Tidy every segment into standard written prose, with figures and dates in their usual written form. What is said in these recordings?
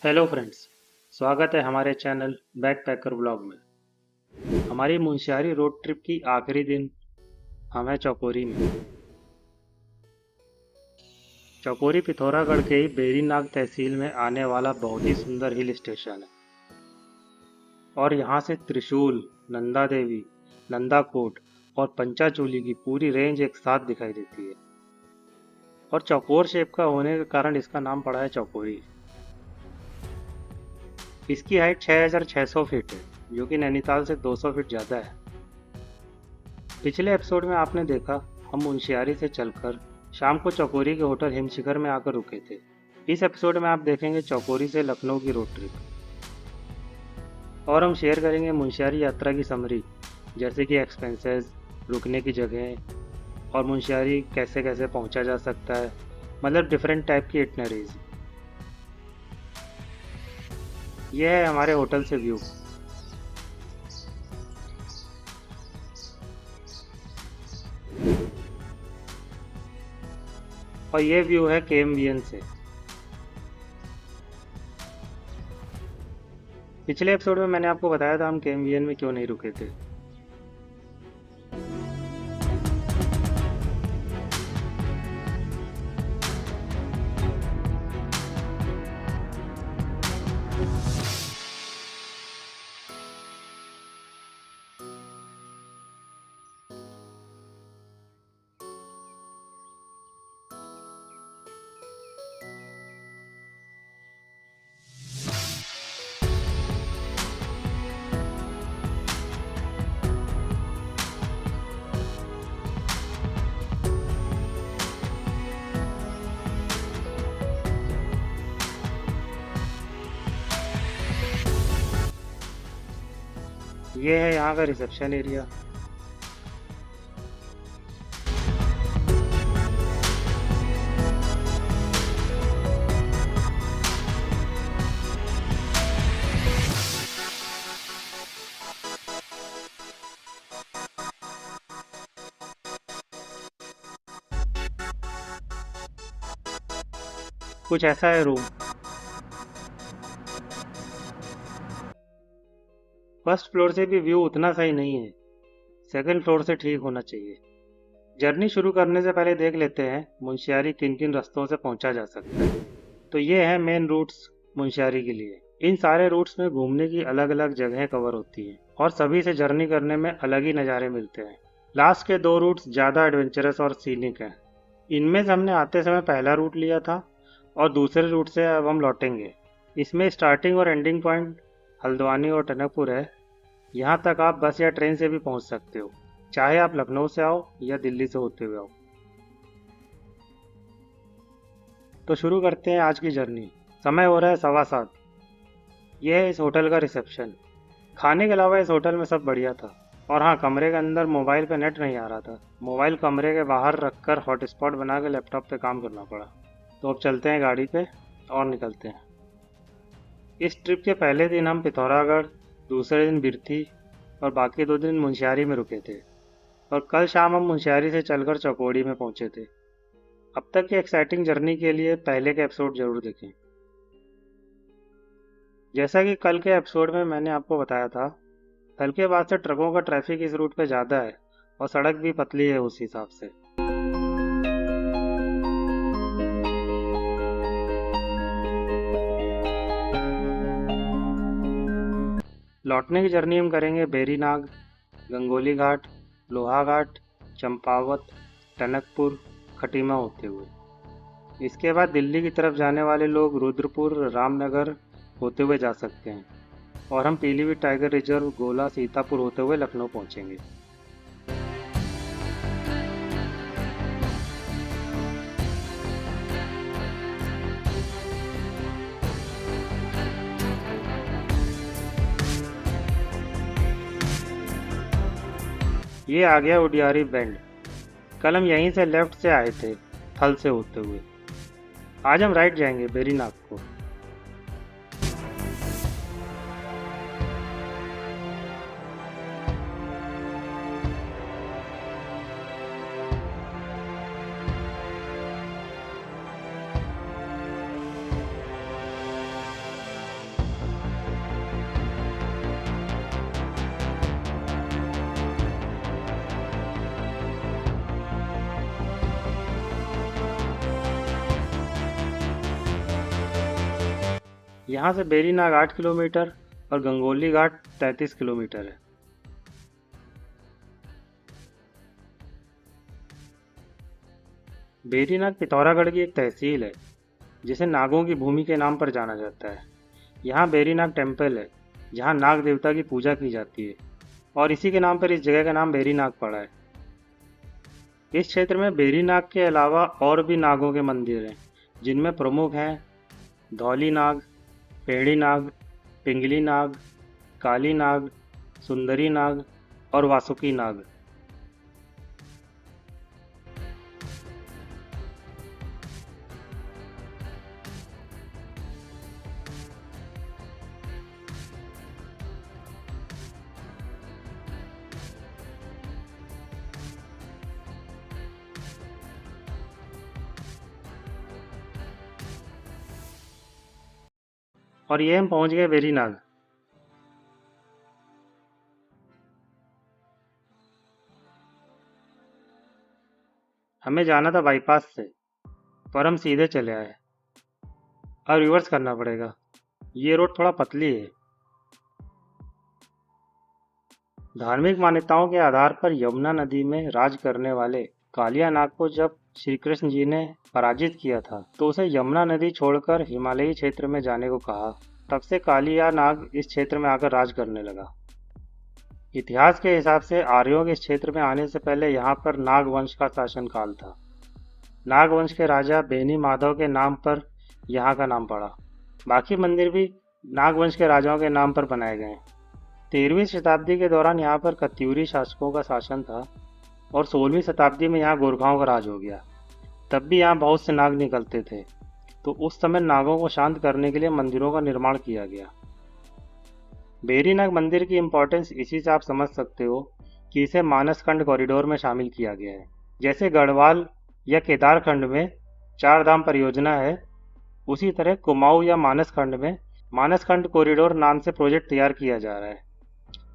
Hello friends. स्वागत है हमारे चैनल बैकपैकर ब्लॉग में। हमारी मुंशियारी रोड ट्रिप की आखिरी दिन हम हैं चौकोरी में। चौकोरी पिथौरागढ़ के ही बेरीनाग तहसील में आने वाला बहुत ही सुंदर हिल स्टेशन है और यहाँ से त्रिशूल, नंदा देवी, नंदा कोट और पंचाचूली की पूरी रेंज एक साथ दिखाई देती है। और चौकोर शेप का होने के कारण इसका नाम पड़ा है चौकोरी। इसकी हाइट 6600 फीट है, जो कि नैनीताल से 200 फीट ज़्यादा है। पिछले एपिसोड में आपने देखा हम मुंशियारी से चलकर शाम को चौकोरी के होटल हिमशिखर में आकर रुके थे। इस एपिसोड में आप देखेंगे चौकोरी से लखनऊ की रोड ट्रिप और हम शेयर करेंगे मुंशियारी यात्रा की समरी, जैसे कि एक्सपेंसेस, रुकने की जगह और मुंशियारी कैसे कैसे पहुंचा जा सकता है, मतलब डिफरेंट टाइप की इटनरीज। यह है हमारे होटल से व्यू। और ये व्यू है केएमवीएन से। पिछले एपिसोड में मैंने आपको बताया था हम केएमवीएन में क्यों नहीं रुके थे। ये है यहाँ का रिसेप्शन एरिया। कुछ ऐसा है रूम। फर्स्ट फ्लोर से भी व्यू उतना सही नहीं है, सेकंड फ्लोर से ठीक होना चाहिए। जर्नी शुरू करने से पहले देख लेते हैं मुंशियारी किन किन रास्तों से पहुंचा जा सकता है। तो ये है मेन रूट्स मुंशियारी के लिए। इन सारे रूट्स में घूमने की अलग अलग जगहें कवर होती हैं और सभी से जर्नी करने में अलग ही नज़ारे मिलते हैं। लास्ट के दो रूट्स ज़्यादा एडवेंचरस और सीनिक हैं। इनमें से हमने आते समय पहला रूट लिया था और दूसरे रूट से अब हम लौटेंगे। इसमें स्टार्टिंग और एंडिंग पॉइंट हल्द्वानी और टनकपुर है। यहाँ तक आप बस या ट्रेन से भी पहुँच सकते हो, चाहे आप लखनऊ से आओ या दिल्ली से होते हुए आओ। तो शुरू करते हैं आज की जर्नी। समय हो रहा है 7:15। यह है इस होटल का रिसेप्शन। खाने के अलावा इस होटल में सब बढ़िया था। और हाँ, कमरे के अंदर मोबाइल पे नेट नहीं आ रहा था। मोबाइल कमरे के बाहर रखकर हॉटस्पॉट बना के लैपटॉप पे काम करना पड़ा। तो अब चलते हैं गाड़ी पे और निकलते हैं। इस ट्रिप के पहले दिन हम पिथौरागढ़, दूसरे दिन बिरथी और बाकी 2 दिन मुंशियारी में रुके थे। और कल शाम हम मुंशियारी से चलकर चौकोड़ी में पहुंचे थे। अब तक की एक्साइटिंग जर्नी के लिए पहले के एपिसोड जरूर देखें। जैसा कि कल के एपिसोड में मैंने आपको बताया था, कल के बाद से ट्रकों का ट्रैफिक इस रूट पे ज़्यादा है और सड़क भी पतली है उस हिसाब से। लौटने की जर्नी हम करेंगे बेरीनाग, गंगोली घाट, लोहा घाट, चंपावत, टनकपुर, खटीमा होते हुए। इसके बाद दिल्ली की तरफ जाने वाले लोग रुद्रपुर, रामनगर होते हुए जा सकते हैं और हम पीलीभीत टाइगर रिजर्व, गोला, सीतापुर होते हुए लखनऊ पहुंचेंगे। ये आ गया उडियारी बेंड। कल हम यहीं से लेफ्ट से आए थे, थल से होते हुए। आज हम राइट जाएंगे बेरीनाग को। यहाँ से बेरीनाग 8 किलोमीटर और गंगोली घाट 33 किलोमीटर है। बेरीनाग पिथौरागढ़ की एक तहसील है जिसे नागों की भूमि के नाम पर जाना जाता है। यहाँ बेरीनाग टेम्पल है जहाँ नाग देवता की पूजा की जाती है और इसी के नाम पर इस जगह का नाम बेरीनाग पड़ा है। इस क्षेत्र में बेरीनाग के अलावा और भी नागों के मंदिर हैं जिनमें प्रमुख हैं धौली नाग, पेड़ी नाग, पिंगली नाग, काली नाग, सुंदरी नाग और वासुकी नाग। और ये हम पहुंच गए बेरीनाग। हमें जाना था बाईपास से पर हम सीधे चले आए। अब रिवर्स करना पड़ेगा। ये रोड थोड़ा पतली है। धार्मिक मान्यताओं के आधार पर यमुना नदी में राज करने वाले कालिया नाग को जब श्री कृष्ण जी ने पराजित किया था तो उसे यमुना नदी छोड़कर हिमालयी क्षेत्र में जाने को कहा। तब से कालिया नाग इस क्षेत्र में आकर राज करने लगा। इतिहास के हिसाब से आर्यों के इस क्षेत्र में आने से पहले यहाँ पर नाग वंश का शासन काल था। नाग वंश के राजा बेनी माधव के नाम पर यहाँ का नाम पड़ा। बाकी मंदिर भी नाग वंश के राजाओं के नाम पर बनाए गए। 13वीं शताब्दी के दौरान यहाँ पर कत्यूरी शासकों का शासन था और 16वीं शताब्दी में यहाँ गोरखाओं का राज हो गया। तब भी यहाँ बहुत से नाग निकलते थे, तो उस समय नागों को शांत करने के लिए मंदिरों का निर्माण किया गया। बेरीनाग मंदिर की इम्पोर्टेंस इसी से आप समझ सकते हो कि इसे मानसखंड कॉरिडोर में शामिल किया गया है। जैसे गढ़वाल या केदारखंड में 4 धाम परियोजना है, उसी तरह कुमाऊं या मानसखंड में मानसखंड कॉरिडोर नाम से प्रोजेक्ट तैयार किया जा रहा है,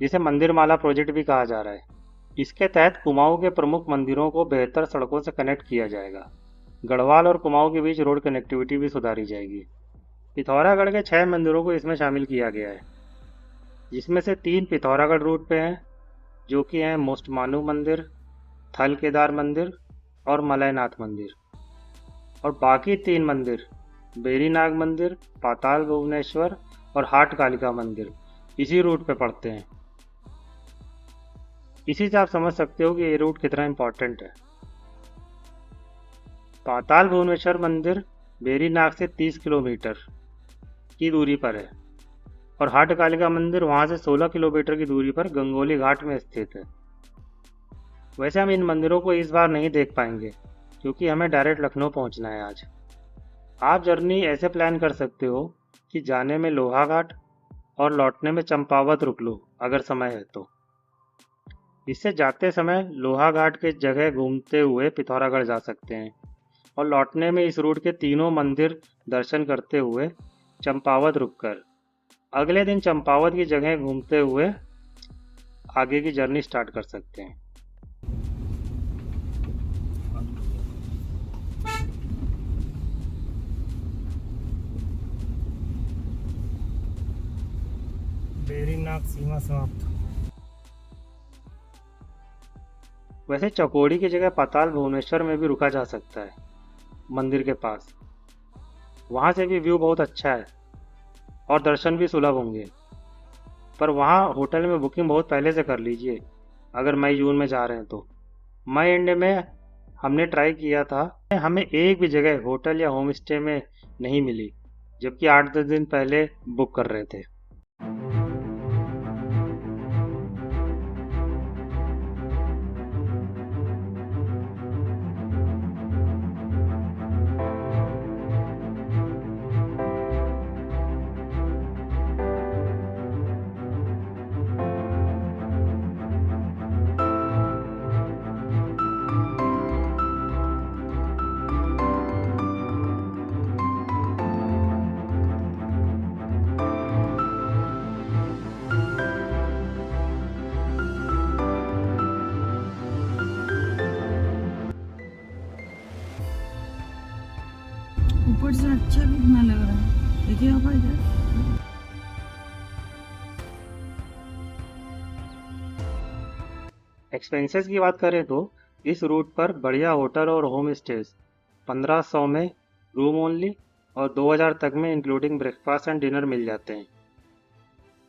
जिसे मंदिर माला प्रोजेक्ट भी कहा जा रहा है। इसके तहत कुमाऊं के प्रमुख मंदिरों को बेहतर सड़कों से कनेक्ट किया जाएगा। गढ़वाल और कुमाऊं के बीच रोड कनेक्टिविटी भी सुधारी जाएगी। पिथौरागढ़ के 6 मंदिरों को इसमें शामिल किया गया है, जिसमें से 3 पिथौरागढ़ रूट पे हैं, जो कि हैं मोस्टमानू मंदिर, थल केदार मंदिर और मलयनाथ मंदिर। और बाकी 3 मंदिर बेरीनाग मंदिर, पाताल भुवनेश्वर और हाट कालिका मंदिर इसी रूट पे पड़ते हैं। इसी से आप समझ सकते हो कि ये रूट कितना इम्पोर्टेंट है। पाताल भुवनेश्वर मंदिर बेरीनाग से 30 किलोमीटर की दूरी पर है और हाट कालिका मंदिर वहां से 16 किलोमीटर की दूरी पर गंगोली घाट में स्थित है। वैसे हम इन मंदिरों को इस बार नहीं देख पाएंगे क्योंकि हमें डायरेक्ट लखनऊ पहुंचना है आज। आप जर्नी ऐसे प्लान कर सकते हो कि जाने में लोहा घाट और लौटने में चंपावत रुक लो अगर समय है तो। इससे जाते समय लोहा घाट के जगह घूमते हुए पिथौरागढ़ जा सकते हैं और लौटने में इस रूट के तीनों मंदिर दर्शन करते हुए चंपावत रुककर अगले दिन चंपावत की जगह घूमते हुए आगे की जर्नी स्टार्ट कर सकते हैं। बेरीनाग सीमा समाप्त। वैसे चकोड़ी की जगह पाताल भुवनेश्वर में भी रुका जा सकता है मंदिर के पास। वहाँ से भी व्यू बहुत अच्छा है और दर्शन भी सुलभ होंगे। पर वहाँ होटल में बुकिंग बहुत पहले से कर लीजिए अगर मई जून में जा रहे हैं तो। मई एंड में हमने ट्राई किया था, हमें एक भी जगह होटल या होम स्टे में नहीं मिली, जबकि 8-10 दिन पहले बुक कर रहे थे। ऊपर से अच्छा कितना लग रहा है, देखिए आप इधर। एक्सपेंसेस की बात करें तो इस रूट पर बढ़िया होटल और होम स्टेज 1500 में रूम ओनली और 2000 तक में इंक्लूडिंग ब्रेकफास्ट एंड डिनर मिल जाते हैं।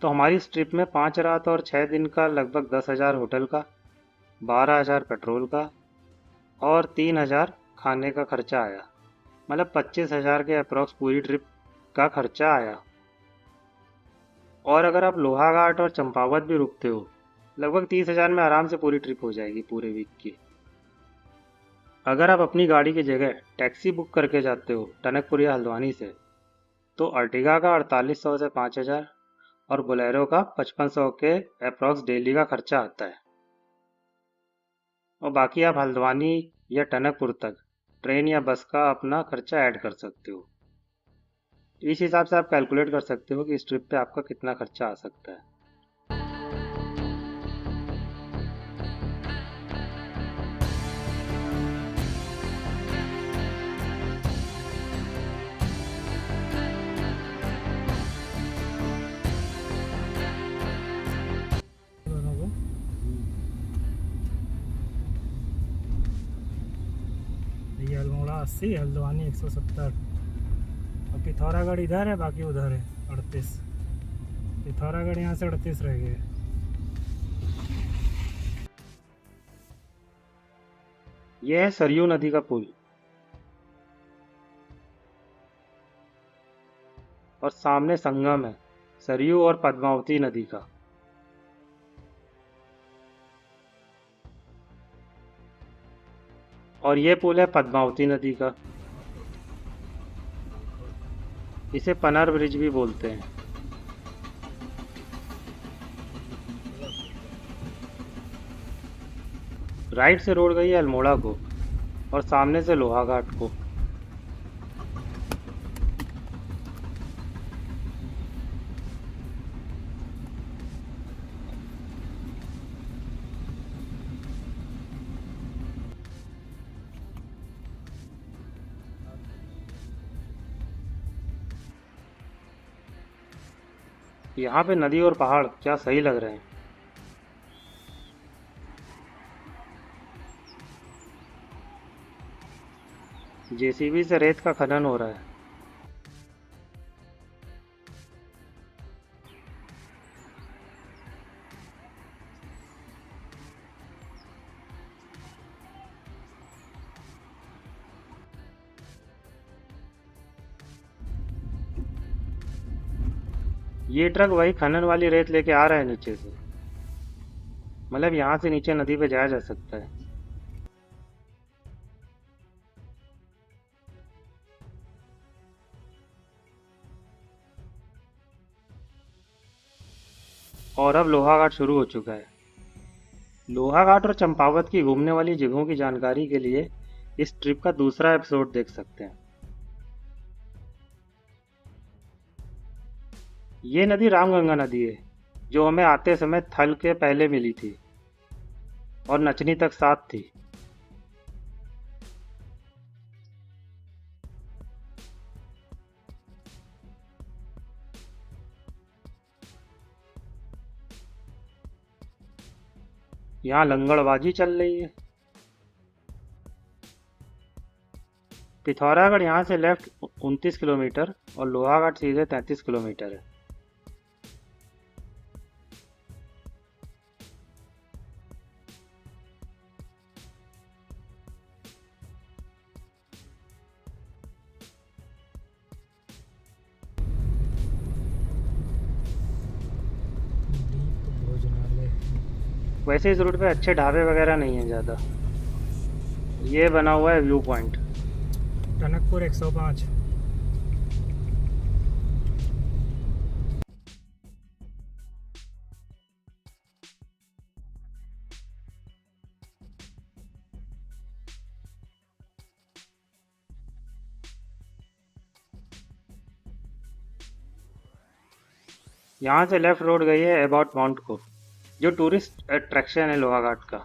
तो हमारी इस ट्रिप में 5 रात और 6 दिन का लगभग 10,000 होटल का, 12,000 पेट्रोल का और 3,000 खाने का खर्चा आया। मतलब 25,000 के अप्रॉक्स पूरी ट्रिप का खर्चा आया। और अगर आप लोहाघाट और चंपावत भी रुकते हो, लगभग 30,000 में आराम से पूरी ट्रिप हो जाएगी पूरे वीक की। अगर आप अपनी गाड़ी की जगह टैक्सी बुक करके जाते हो टनकपुर या हल्द्वानी से, तो अर्टिगा का 4800 से 5,000 और बोलेरो का 5500 के अप्रॉक्स डेली का खर्चा आता है। और बाकी आप हल्द्वानी या टनकपुर तक ट्रेन या बस का अपना खर्चा ऐड कर सकते हो। इस हिसाब से आप कैलकुलेट कर सकते हो कि इस ट्रिप पे आपका कितना खर्चा आ सकता है। दोनों को ये अल्मोड़ा 80, हल्द्वानी 170 और पिथौरागढ़ इधर है, बाकी उधर है 38। पिथौरागढ़ यहाँ से 38 रह गए। यह है सरयू नदी का पुल और सामने संगम है सरयू और पद्मावती नदी का। और ये पुल है पद्मावती नदी का। इसे पनार ब्रिज भी बोलते हैं। राइट से रोड गई है अल्मोड़ा को और सामने से लोहाघाट को। यहाँ पे नदी और पहाड़ क्या सही लग रहे हैं। जेसीबी से रेत का खनन हो रहा है। ये ट्रक वही खनन वाली रेत लेके आ रहा है नीचे से। मतलब यहाँ से नीचे नदी पे जाया जा सकता है। और अब लोहाघाट शुरू हो चुका है। लोहाघाट और चंपावत की घूमने वाली जगहों की जानकारी के लिए इस ट्रिप का दूसरा एपिसोड देख सकते हैं। ये नदी रामगंगा नदी है जो हमें आते समय थल के पहले मिली थी और नचनी तक साथ थी। यहाँ लंगड़बाजी चल रही है। पिथौरागढ़ यहाँ से लेफ्ट 29 किलोमीटर और लोहाघाट सीधे 33 किलोमीटर है। दीप भोजनालय। वैसे इस रूट पे अच्छे ढाबे वगैरह नहीं है ज़्यादा। ये बना हुआ है व्यू पॉइंट। टनकपुर 105। यहाँ से लेफ्ट रोड गई है अबाउट माउंट को, जो टूरिस्ट अट्रैक्शन है लोहाघाट का।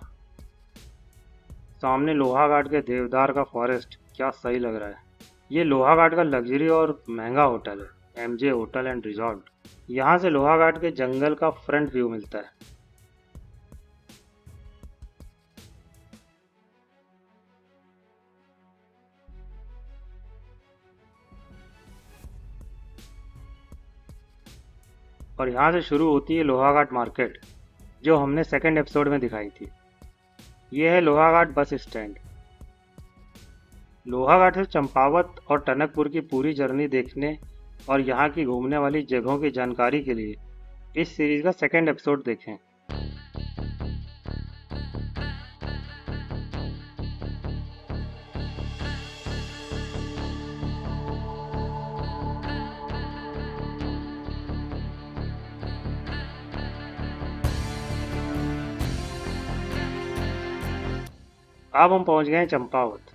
सामने लोहाघाट के देवदार का फॉरेस्ट क्या सही लग रहा है। ये लोहाघाट का लग्जरी और महंगा होटल है। MJ hotel and resort. यहाँ से लोहाघाट के जंगल का फ्रंट व्यू मिलता है। और यहाँ से शुरू होती है लोहाघाट मार्केट, जो हमने सेकंड एपिसोड में दिखाई थी। ये है लोहाघाट बस स्टैंड। लोहाघाट से चंपावत और टनकपुर की पूरी जर्नी देखने और यहाँ की घूमने वाली जगहों की जानकारी के लिए इस सीरीज का सेकंड एपिसोड देखें। अब हम पहुंच गए हैं चंपावत।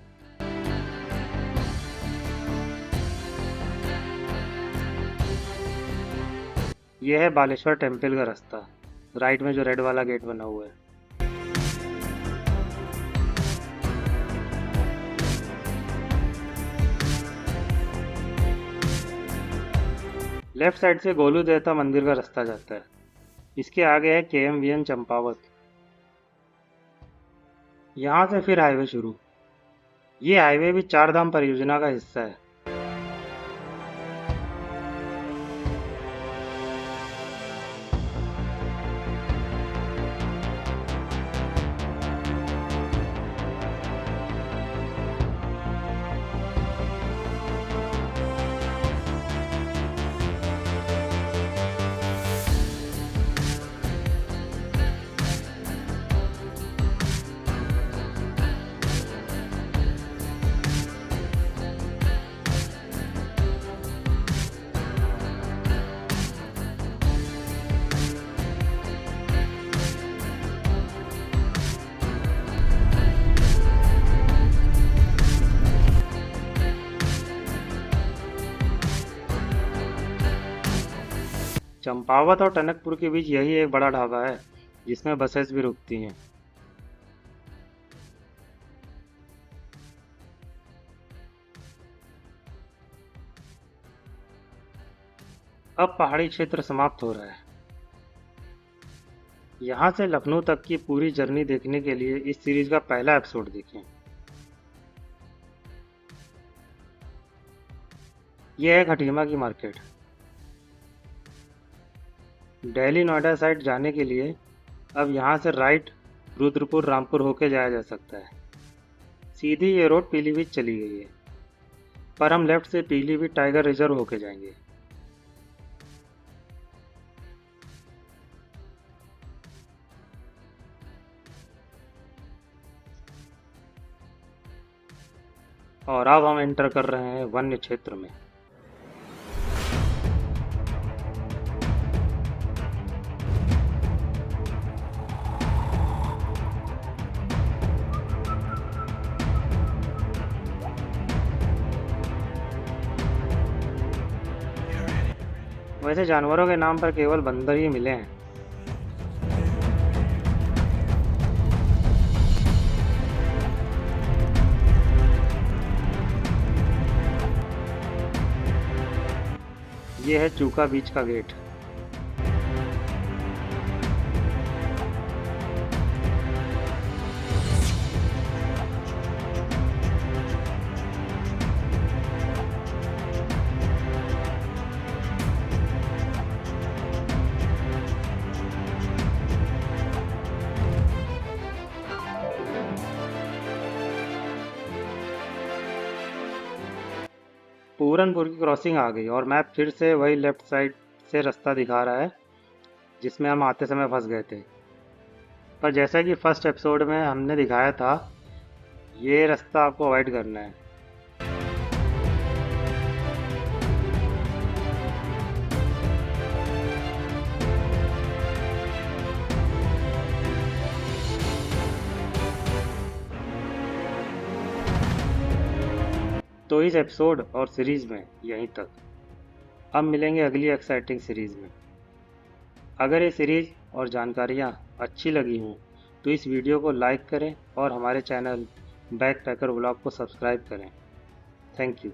यह है बालेश्वर टेम्पल का रास्ता, राइट में जो रेड वाला गेट बना हुआ है। लेफ्ट साइड से गोलू देवता मंदिर का रास्ता जाता है। इसके आगे है KMVN चंपावत। यहाँ से फिर हाईवे शुरू। ये हाईवे भी चार धाम परियोजना का हिस्सा है। चंपावत और टनकपुर के बीच यही एक बड़ा ढाबा है जिसमें बसेस भी रुकती हैं। अब पहाड़ी क्षेत्र समाप्त हो रहा है। यहाँ से लखनऊ तक की पूरी जर्नी देखने के लिए इस सीरीज का पहला एपिसोड देखें। यह है खटीमा की मार्केट। दिल्ली नोएडा साइड जाने के लिए अब यहाँ से राइट रुद्रपुर रामपुर होके जाया जा सकता है। सीधी ये रोड पीलीभीत चली गई है, पर हम लेफ्ट से पीलीभीत टाइगर रिजर्व होके जाएंगे। और अब हम एंटर कर रहे हैं वन्य क्षेत्र में। वैसे जानवरों के नाम पर केवल बंदर ही मिले हैं। ये है चूका बीच का गेट। पूरनपुर की क्रॉसिंग आ गई और मैप फिर से वही लेफ्ट साइड से रास्ता दिखा रहा है जिसमें हम आते समय फंस गए थे। पर जैसा कि फर्स्ट एपिसोड में हमने दिखाया था, ये रास्ता आपको अवॉइड करना है। तो इस एपिसोड और सीरीज़ में यहीं तक। अब मिलेंगे अगली एक्साइटिंग सीरीज़ में। अगर ये सीरीज़ और जानकारियाँ अच्छी लगी हों तो इस वीडियो को लाइक करें और हमारे चैनल बैकपैकर व्लॉग को सब्सक्राइब करें। Thank you.